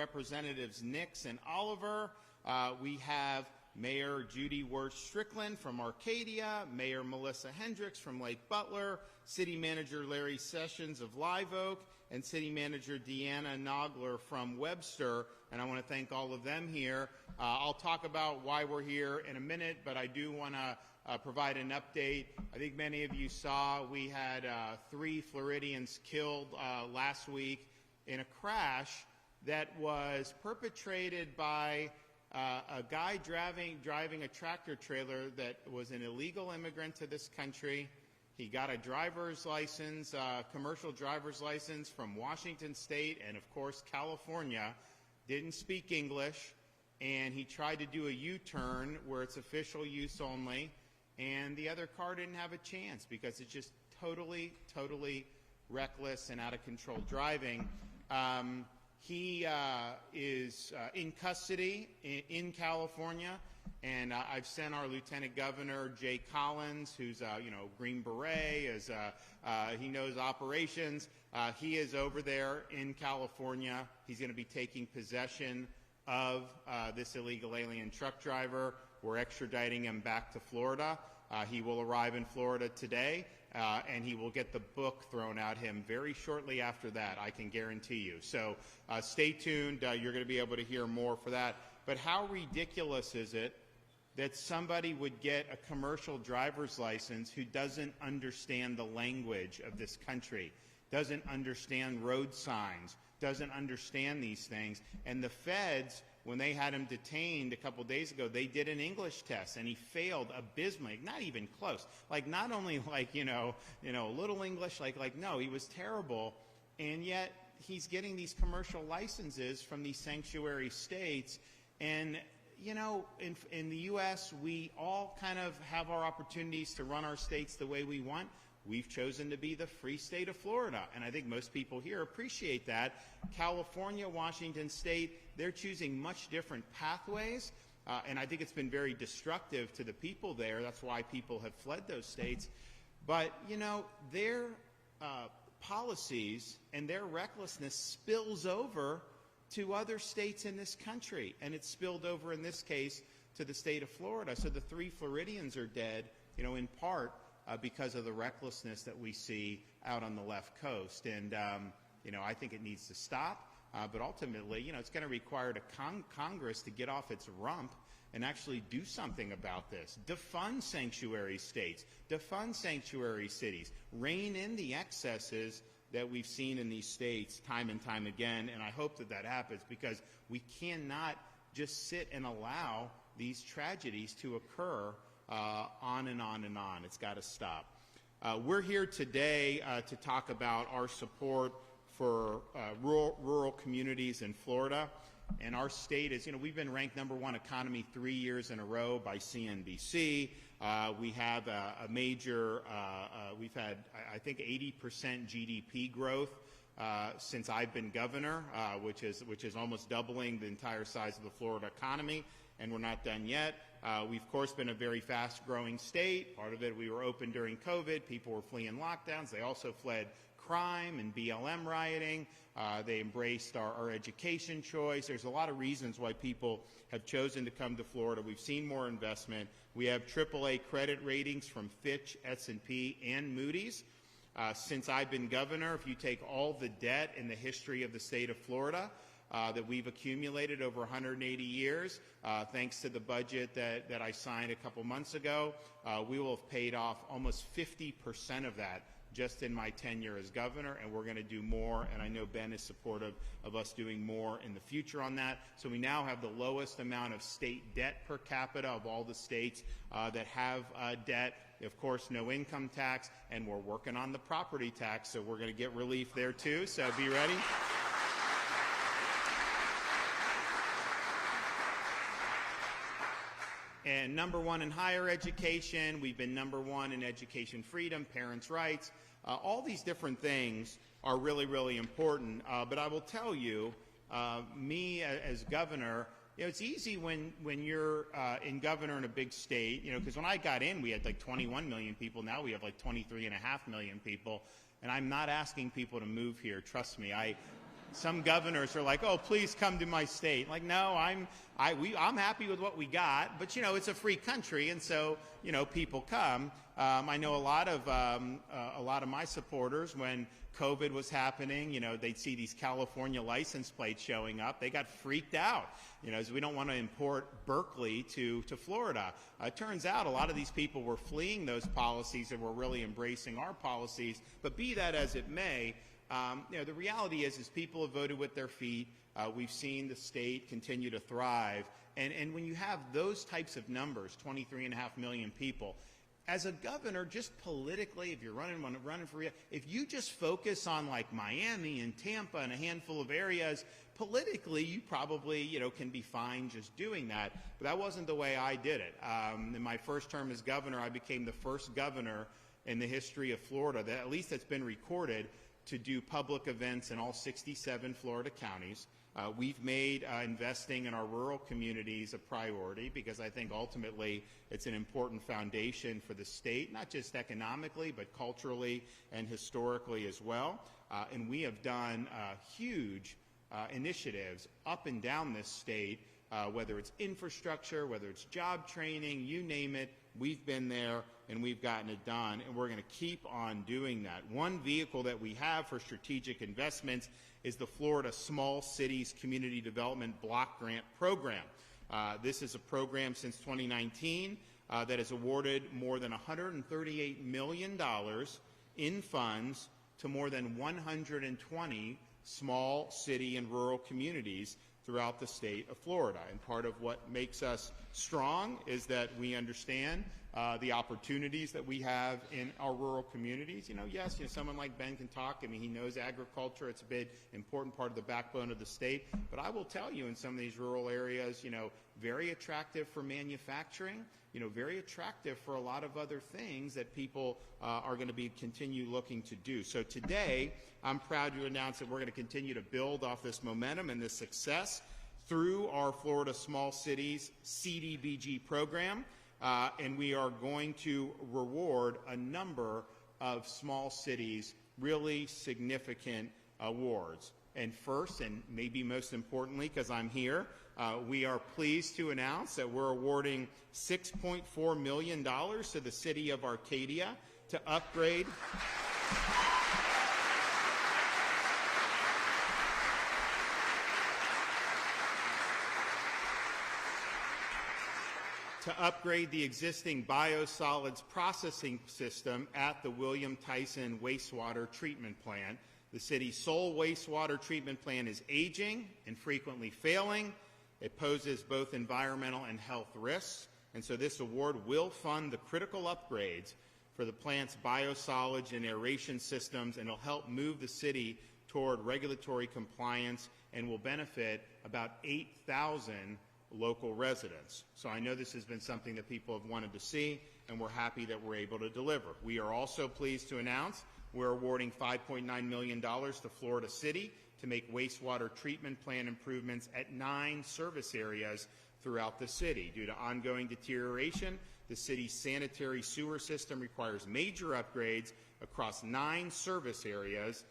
Representatives Nix and Oliver. We have Mayor Judy Wirtz-Strickland from Arcadia, Mayor Melissa Hendricks from Lake Butler, City Manager Larry Sessions of Live Oak, and City Manager Deanna Nogler from Webster. And I want to thank all of them here. I'll talk about why we're here in a minute, but I do want to provide an update. I think many of you saw we had 3 Floridians killed last week in a crash that was perpetrated by a guy driving a tractor trailer that was an illegal immigrant to this country. He got a driver's license, commercial driver's license from Washington State and, of course, California. Didn't speak English, and he tried to do a U-turn where it's official use only, and the other car didn't have a chance because it's just totally reckless and out of control driving. He is in custody in California, and I've sent our Lieutenant Governor, Jay Collins, who's Green Beret, he knows operations. He is over there in California. He's going to be taking possession of this illegal alien truck driver. We're extraditing him back to Florida. He will arrive in Florida today, and he will get the book thrown at him very shortly after that, I can guarantee you. So stay tuned. You're going to be able to hear more for that. But how ridiculous is it that somebody would get a commercial driver's license who doesn't understand the language of this country, doesn't understand road signs, doesn't understand these things, and the feds, when they had him detained a couple days ago, they did an English test, and he failed abysmally, not even close. Like, not only like, a little English, no, he was terrible, and yet he's getting these commercial licenses from these sanctuary states. And, in the U.S., we all kind of have our opportunities to run our states the way we want. We've chosen to be the free state of Florida, and I think most people here appreciate that. California, Washington State, they're choosing much different pathways, and I think it's been very destructive to the people there. That's why people have fled those states. But, their policies and their recklessness spills over to other states in this country, and it's spilled over, in this case, to the state of Florida. So the 3 Floridians are dead, in part, because of the recklessness that we see out on the left coast. And, I think it needs to stop. But ultimately, it's going to require Congress to get off its rump and actually do something about this. Defund sanctuary states. Defund sanctuary cities. Rein in the excesses that we've seen in these states time and time again. And I hope that that happens, because we cannot just sit and allow these tragedies to occur on and on and on. It's got to stop. We're here today to talk about our support for rural communities in Florida. And our state is, we've been ranked #1 economy 3 years in a row by CNBC. We have a major, we've had, I think, 80% GDP growth since I've been governor, which is almost doubling the entire size of the Florida economy. And we're not done yet. We've, of course, been a very fast-growing state. Part of it, we were open during COVID. People were fleeing lockdowns. They also fled crime and BLM rioting. They embraced our education choice. There's a lot of reasons why people have chosen to come to Florida. We've seen more investment. We have AAA credit ratings from Fitch, S&P, and Moody's. Since I've been governor, if you take all the debt in the history of the state of Florida, that we've accumulated over 180 years, thanks to the budget that I signed a couple months ago, we will have paid off almost 50% of that just in my tenure as governor, and we're going to do more, and I know Ben is supportive of us doing more in the future on that. So we now have the lowest amount of state debt per capita of all the states that have debt. Of course, no income tax, and we're working on the property tax, so we're going to get relief there too, so be ready. And #1 in higher education. We've been #1 in education freedom, parents' rights. All these different things are really, really important. But I will tell you, me as governor, it's easy when you're in governor in a big state, because when I got in, we had like 21 million people. Now we have like 23.5 million people. And I'm not asking people to move here. Trust me. some governors are like, oh, please come to my state. Like, no, I'm happy with what we got, but it's a free country, and so people come. I know a lot of my supporters, when COVID was happening, they'd see these California license plates showing up. They got freaked out, as we don't want to import Berkeley to Florida. It turns out a lot of these people were fleeing those policies and were really embracing our policies. But be that as it may, the reality is people have voted with their feet. We've seen the state continue to thrive. And when you have those types of numbers, 23.5 million people, as a governor, just politically, if you're running for, if you just focus on like Miami and Tampa and a handful of areas, politically you probably can be fine just doing that. But that wasn't the way I did it. In my first term as governor, I became the first governor in the history of Florida, that at least that's been recorded, to do public events in all 67 Florida counties. We've made investing in our rural communities a priority, because I think ultimately it's an important foundation for the state, not just economically, but culturally and historically as well. And we have done huge initiatives up and down this state, whether it's infrastructure, whether it's job training, you name it. We've been there and we've gotten it done, and we're going to keep on doing that. One vehicle that we have for strategic investments is the Florida Small Cities Community Development Block Grant Program. This is a program since 2019 that has awarded more than $138 million in funds to more than 120 small city and rural communities throughout the state of Florida. And part of what makes us strong is that we understand the opportunities that we have in our rural communities. Yes, someone like Ben can talk. I mean, he knows agriculture. It's a big, important part of the backbone of the state. But I will tell you, in some of these rural areas, very attractive for manufacturing, very attractive for a lot of other things that people are going to continue looking to do. So today, I'm proud to announce that we're going to continue to build off this momentum and this success through our Florida Small Cities CDBG program. And we are going to reward a number of small cities really significant awards. And first, and maybe most importantly, because I'm here, we are pleased to announce that we're awarding $6.4 million to the city of Arcadia to upgrade the existing biosolids processing system at the William Tyson wastewater treatment plant. The city's sole wastewater treatment plant is aging and frequently failing. It poses both environmental and health risks, and so this award will fund the critical upgrades for the plant's biosolids and aeration systems, and it'll help move the city toward regulatory compliance and will benefit about 8,000 local residents. So I know this has been something that people have wanted to see, and we're happy that we're able to deliver. We are also pleased to announce we're awarding $5.9 million to Florida City to make wastewater treatment plant improvements at 9 service areas throughout the city. Due to ongoing deterioration, the city's sanitary sewer system requires major upgrades across 9 service areas.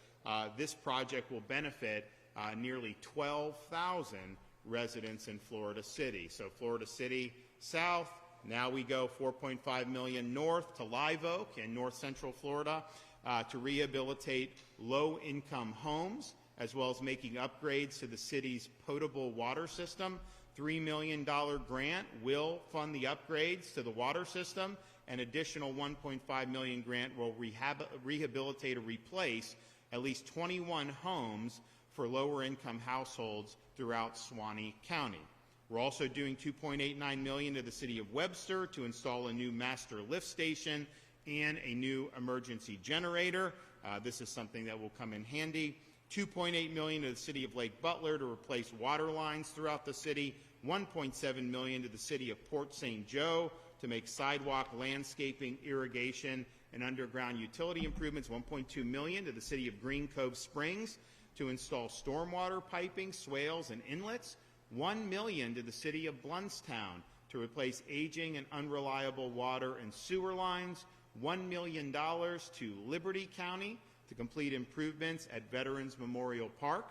This project will benefit nearly 12,000 residents in Florida City. So Florida City South, now we go $4.5 million north to Live Oak in north central Florida to rehabilitate low-income homes, as well as making upgrades to the city's potable water system. $3 million grant will fund the upgrades to the water system. An additional $1.5 million grant will rehabilitate or replace at least 21 homes for lower-income households throughout Suwannee County. We're also doing $2.89 million to the city of Webster to install a new master lift station and a new emergency generator. This is something that will come in handy. $2.8 million to the city of Lake Butler to replace water lines throughout the city. $1.7 million to the city of Port St. Joe to make sidewalk, landscaping, irrigation, and underground utility improvements. $1.2 million to the city of Green Cove Springs to install stormwater piping, swales, and inlets. $1 million to the city of Bluntstown to replace aging and unreliable water and sewer lines. $1 million to Liberty County to complete improvements at Veterans Memorial Park.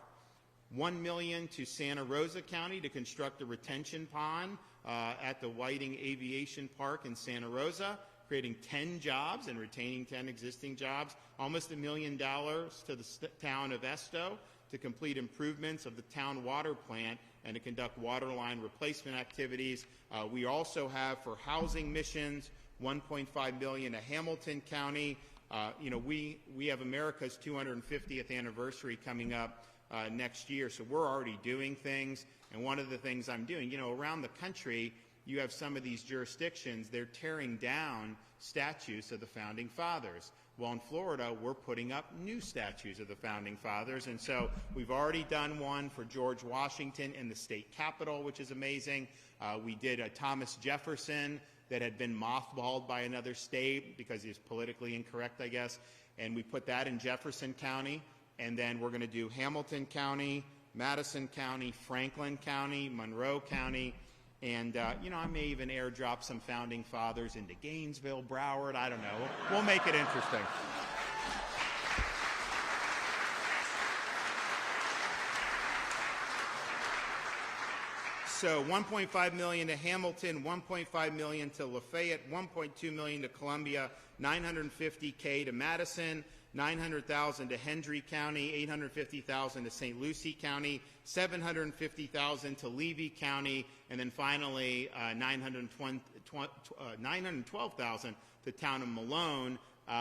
$1 million to Santa Rosa County to construct a retention pond at the Whiting Aviation Park in Santa Rosa, creating 10 jobs and retaining 10 existing jobs. Almost $1 million to the town of Esto to complete improvements of the town water plant and to conduct water line replacement activities. We also have, for housing missions, $1.5 million to Hamilton County. We have America's 250th anniversary coming up next year, so we're already doing things. And one of the things I'm doing, around the country, you have some of these jurisdictions, they're tearing down statues of the Founding Fathers. Well, in Florida, we're putting up new statues of the Founding Fathers, and so we've already done one for George Washington in the state capitol, which is amazing. We did a Thomas Jefferson that had been mothballed by another state because he was politically incorrect, I guess, and we put that in Jefferson County, and then we're going to do Hamilton County, Madison County, Franklin County, Monroe County, and, I may even airdrop some Founding Fathers into Gainesville, Broward, I don't know. We'll make it interesting. So $1.5 million to Hamilton, $1.5 million to Lafayette, $1.2 million to Columbia, $950K to Madison, $900,000 to Hendry County, $850,000 to St. Lucie County, $750,000 to Levy County, and then finally $912,000 to Town of Malone,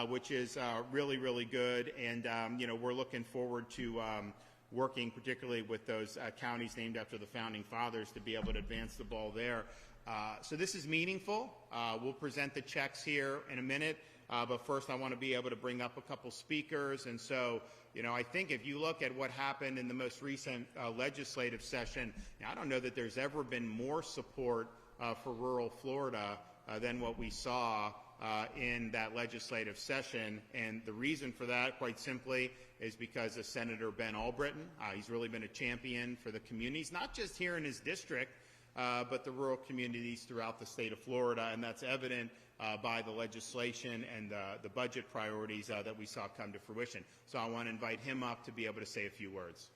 which is really, really good. And we're looking forward to working particularly with those counties named after the Founding Fathers to be able to advance the ball there. So this is meaningful. We'll present the checks here in a minute. But first, I want to be able to bring up a couple speakers. And so, I think if you look at what happened in the most recent legislative session, I don't know that there's ever been more support for rural Florida than what we saw in that legislative session. And the reason for that, quite simply, is because of Senator Ben Albritten. He's really been a champion for the communities, not just here in his district, but the rural communities throughout the state of Florida. And that's evident by the legislation and the budget priorities that we saw come to fruition. So I want to invite him up to be able to say a few words.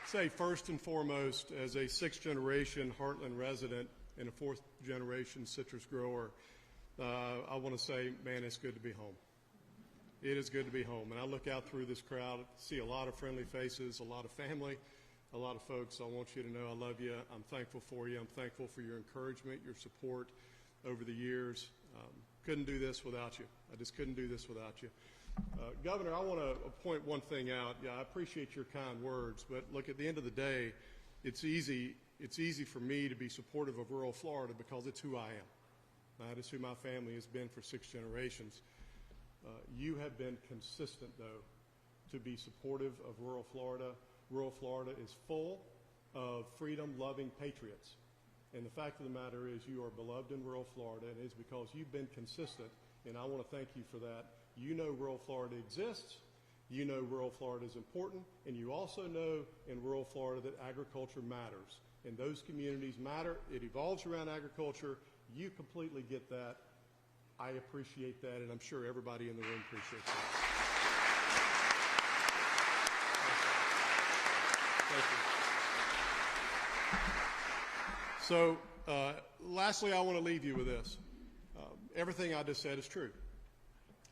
Say first and foremost, as a sixth-generation Heartland resident and a fourth-generation citrus grower, I want to say, man, it's good to be home. It is good to be home. And I look out through this crowd, see a lot of friendly faces, a lot of family, a lot of folks. I want you to know I love you. I'm thankful for you. I'm thankful for your encouragement, your support over the years. Couldn't do this without you. I just couldn't do this without you. Governor, I want to point one thing out. Yeah, I appreciate your kind words, but look, at the end of the day, it's easy for me to be supportive of rural Florida because it's who I am. That is who my family has been for 6 generations. You have been consistent, though, to be supportive of rural Florida. Rural Florida is full of freedom-loving patriots. And the fact of the matter is you are beloved in rural Florida, and it's because you've been consistent, and I want to thank you for that. You know rural Florida exists. You know rural Florida is important, and you also know in rural Florida that agriculture matters. And those communities matter. It evolves around agriculture. You completely get that. I appreciate that, and I'm sure everybody in the room appreciates that. Thank you. So, lastly, I want to leave you with this. Everything I just said is true.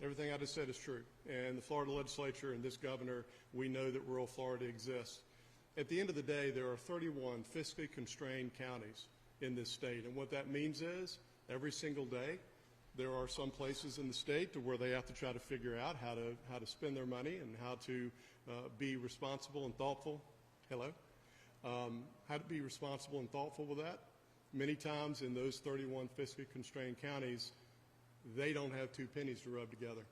Everything I just said is true. And the Florida legislature and this governor, we know that rural Florida exists. At the end of the day, there are 31 fiscally constrained counties in this state. And what that means is every single day, there are some places in the state to where they have to try to figure out how to spend their money and how to be responsible and thoughtful. Hello? How to be responsible and thoughtful with that. Many times in those 31 fiscally constrained counties, they don't have 2 pennies to rub together.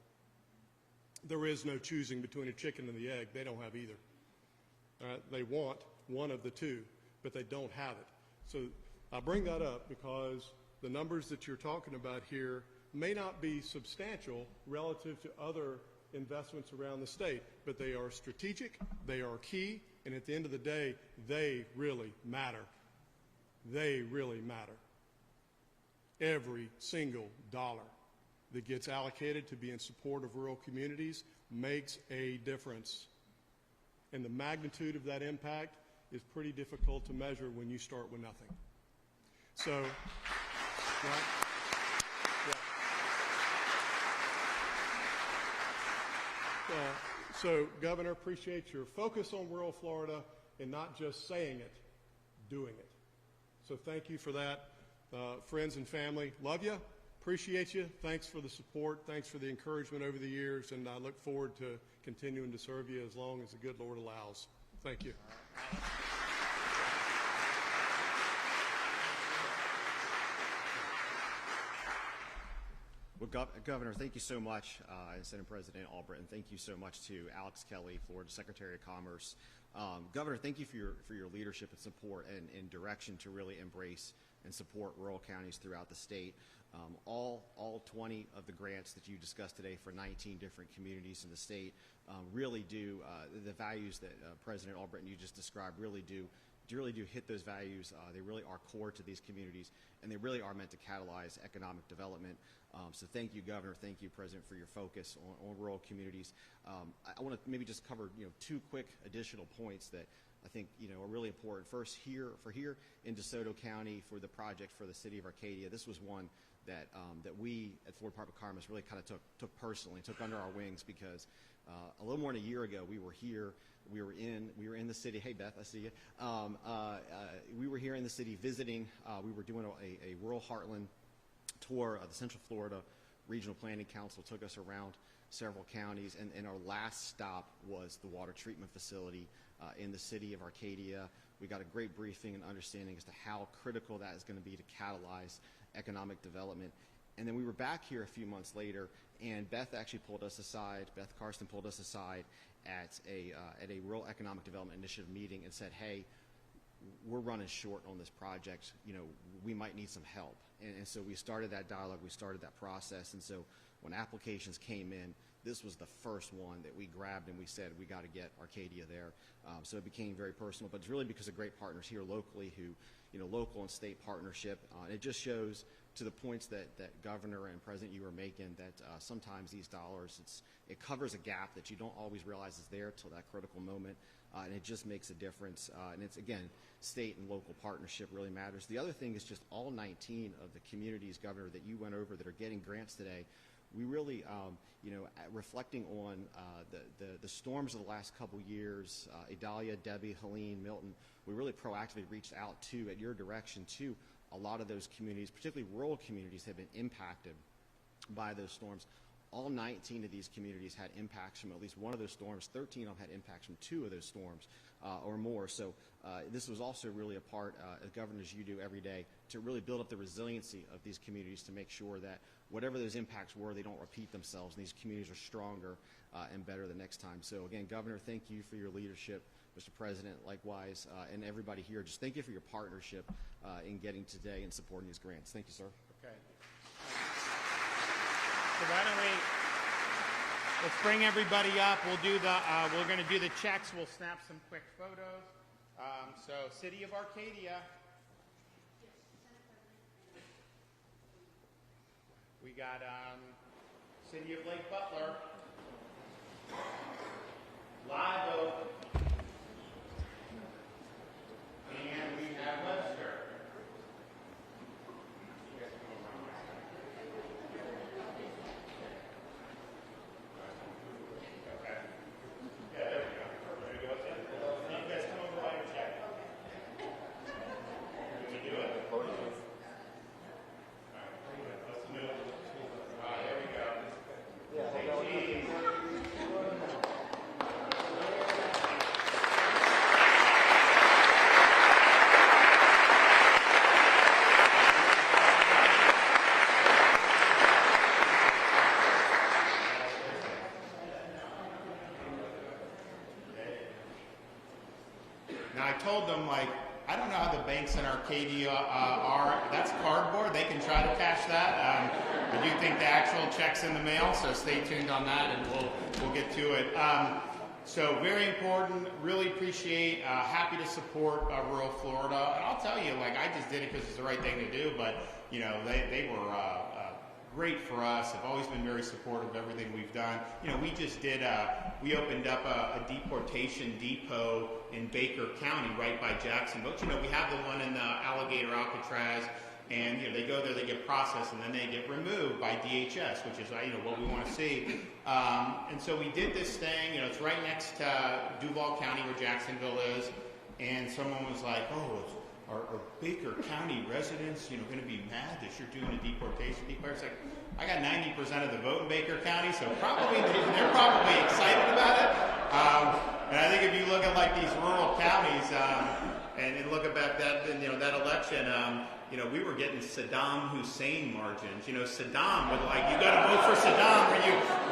There is no choosing between a chicken and the egg. They don't have either. They want one of the two, but they don't have it. So I bring that up because the numbers that you're talking about here may not be substantial relative to other investments around the state, but they are strategic, they are key, and at the end of the day, they really matter. They really matter. Every single dollar that gets allocated to be in support of rural communities makes a difference. And the magnitude of that impact is pretty difficult to measure when you start with nothing. So, right? Yeah. So, Governor, appreciate your focus on rural Florida and not just saying it, doing it. So thank you for that. Friends and family, love you, appreciate you. Thanks for the support. Thanks for the encouragement over the years, and I look forward to continuing to serve you as long as the good Lord allows. Thank you. Well, Governor, thank you so much, and Senate President Albritten. Thank you so much to Alex Kelly, Florida Secretary of Commerce. Governor, thank you for your leadership and support and direction to really embrace and support rural counties throughout the state. All 20 of the grants that you discussed today for 19 different communities in the state really do, the values that President Albritten you just described really do hit those values. They really are core to these communities, and they really are meant to catalyze economic development. So thank you, Governor. Thank you, President, for your focus on rural communities. I want to maybe just cover two quick additional points that I think are really important. First, here in DeSoto County for the project for the city of Arcadia, this was one that we at Florida Department of Commerce really kind of took personally, took under our wings, because a little more than a year ago we were here. We were in the city. Hey, Beth, I see you. We were here in the city visiting. We were doing a rural heartland tour. The Central Florida Regional Planning Council took us around several counties, and our last stop was the water treatment facility in the city of Arcadia. We got a great briefing and understanding as to how critical that is going to be to catalyze economic development. And then we were back here a few months later, and Beth actually pulled us aside. Beth Karsten pulled us aside at a Rural Economic Development Initiative meeting and said, "Hey, we're running short on this project. We might need some help." And so we started that dialogue. We started that process. And so when applications came in, this was the first one that we grabbed, and we said we got to get Arcadia there. So it became very personal, but it's really because of great partners here locally who, local and state partnership. And it just shows to the points that Governor and President you were making that sometimes these dollars, it covers a gap that you don't always realize is there till that critical moment, and it just makes a difference. And it's, again, state and local partnership really matters. The other thing is just all 19 of the communities, Governor, that you went over that are getting grants today, we really, reflecting on the storms of the last couple years, Idalia, Debbie, Helene, Milton, we really proactively reached out at your direction to a lot of those communities, particularly rural communities, have been impacted by those storms. All 19 of these communities had impacts from at least one of those storms. 13 of them had impacts from 2 of those storms or more. So this was also really a part, as governors you do every day, to really build up the resiliency of these communities to make sure that whatever those impacts were, they don't repeat themselves, and these communities are stronger and better the next time. So again, Governor, thank you for your leadership. Mr. President, likewise, and everybody here, just thank you for your partnership in getting today and supporting these grants. Thank you, sir. Okay. So why don't let's bring everybody up. We're going to do the checks. We'll snap some quick photos. So City of Arcadia. We got City of Lake Butler. Live Oak. And we have Webster. Okay. Yeah, there we go. There we go. You guys come over while you check. Can we do it? All right. Let's move. There we go. Say cheese. Now I told them, I don't know how the banks in Arcadia are. That's cardboard. They can try to cash that. I do think the actual check's in the mail, so stay tuned on that, and we'll get to it. So very important. Really appreciate. Happy to support rural Florida. And I'll tell you, I just did it because it's the right thing to do. But they were great for us, have always been very supportive of everything we've done. You know, we just did, we opened up a deportation depot in Baker County right by Jacksonville. You know, we have the one in the Alligator Alcatraz, and you know, they go there, they get processed, and then they get removed by DHS, which is you know, what we want to see. And so we did this thing. You know, it's right next to Duval County, where Jacksonville is, and someone was like, "Oh, are Baker County residents, you know, going to be mad that you're doing a deportation depot?" It's like, I got 90% of the vote in Baker County, so probably they're probably excited about it. And I think if you look at like these rural counties and look at that, you know, that election, you know, we were getting Saddam Hussein margins. You know, Saddam would like, you got to vote for Saddam.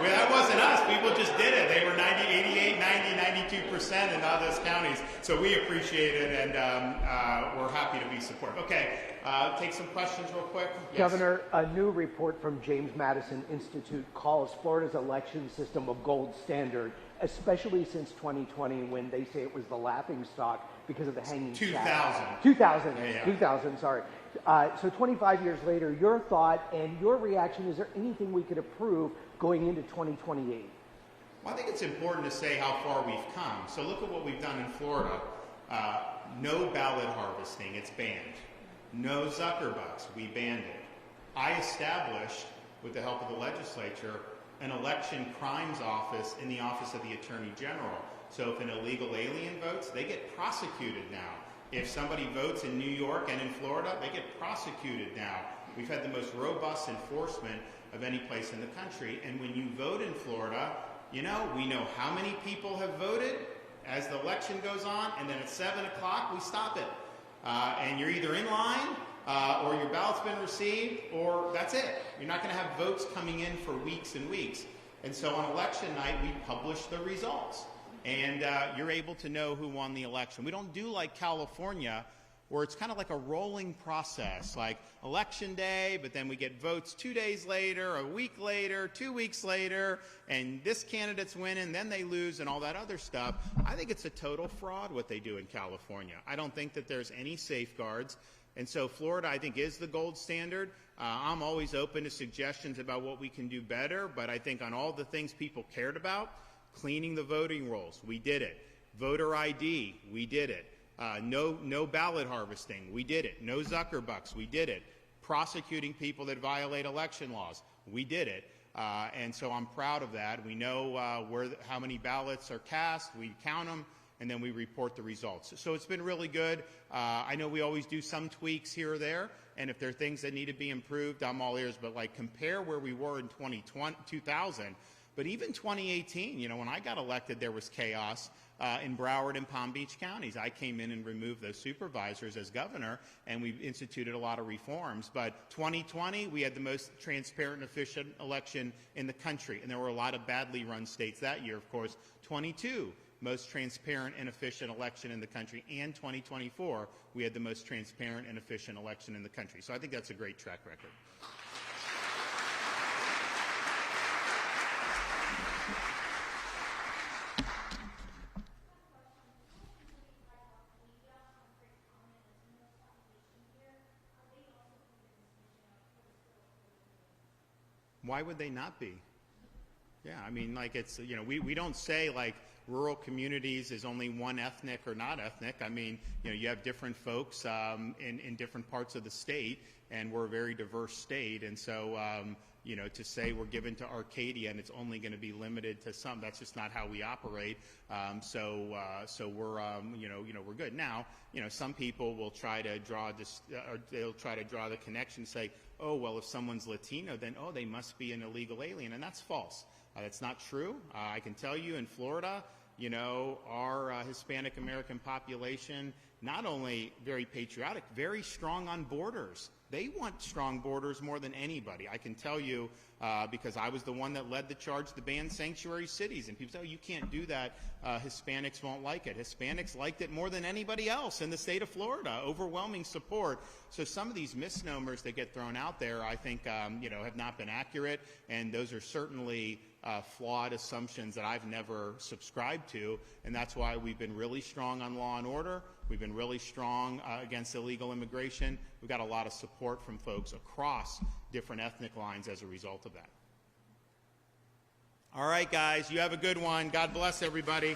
Well, that wasn't us. People just did it. They were 90, 88, 90, 92% in all those counties. So we appreciate it, and we're happy to be supportive. Okay, take some questions real quick. Yes. Governor, a new report from James Madison Institute calls Florida's election system a gold standard, especially since 2020, when they say it was the laughingstock because of the hanging 2000, sorry. So 25 years later, your thought and your reaction, is there anything we could improve going into 2028? Well, I think it's important to say how far we've come. So look at what we've done in Florida. No ballot harvesting, it's banned. No Zuckerbucks, we banned it. I established, with the help of the legislature, an election crimes office in the Office of the Attorney General. So if an illegal alien votes, they get prosecuted now. If somebody votes in New York and in Florida, they get prosecuted now. We've had the most robust enforcement of any place in the country. And when you vote in Florida, you know, we know how many people have voted as the election goes on, and then at 7 o'clock, we stop it. And you're either in line, or your ballot's been received, or that's it. You're not going to have votes coming in for weeks and weeks. And so on election night, we publish the results. And you're able to know who won the election. We don't do like California, where it's kind of like a rolling process, like election day, but then we get votes 2 days later, a week later, 2 weeks later, and this candidate's winning, then they lose, and all that other stuff. I think it's a total fraud what they do in California. I don't think that there's any safeguards. And so Florida, I think, is the gold standard. I'm always open to suggestions about what we can do better, but I think on all the things people cared about, cleaning the voting rolls, we did it. Voter ID, we did it. No ballot harvesting, we did it. No Zuckerbucks, we did it. Prosecuting people that violate election laws, we did it. And so I'm proud of that. We know how many ballots are cast, we count them, and then we report the results. So it's been really good. I know we always do some tweaks here or there, and if there are things that need to be improved, I'm all ears. But like, compare where we were in 2000, but even 2018, you know, when I got elected, there was chaos in Broward and Palm Beach counties. I came in and removed those supervisors as governor, and we instituted a lot of reforms. But 2020, we had the most transparent and efficient election in the country, and there were a lot of badly run states that year, of course. 22, most transparent and efficient election in the country, and 2024, we had the most transparent and efficient election in the country. So I think that's a great track record. Why would they not be? Yeah, I mean, like, it's, you know, we don't say like rural communities is only one ethnic or not ethnic. I mean, you know, you have different folks in different parts of the state, and we're a very diverse state. And so, you know, to say we're given to Arcadia and it's only going to be limited to some, that's just not how we operate. So we're, you know, we're good. Now, you know, some people will try to draw this, or they'll try to draw the connection, say, oh, well, if someone's Latino, then, oh, they must be an illegal alien. And that's false. That's not true. I can tell you in Florida, you know, our Hispanic American population, not only very patriotic, very strong on borders. They want strong borders more than anybody. I can tell you, because I was the one that led the charge to ban sanctuary cities. And people say, oh, you can't do that. Hispanics won't like it. Hispanics liked it more than anybody else in the state of Florida. Overwhelming support. So some of these misnomers that get thrown out there, I think, you know, have not been accurate. And those are certainly flawed assumptions that I've never subscribed to, and that's why we've been really strong on law and order. We've been really strong against illegal immigration. We've got a lot of support from folks across different ethnic lines as a result of that. All right, guys, you have a good one. God bless everybody.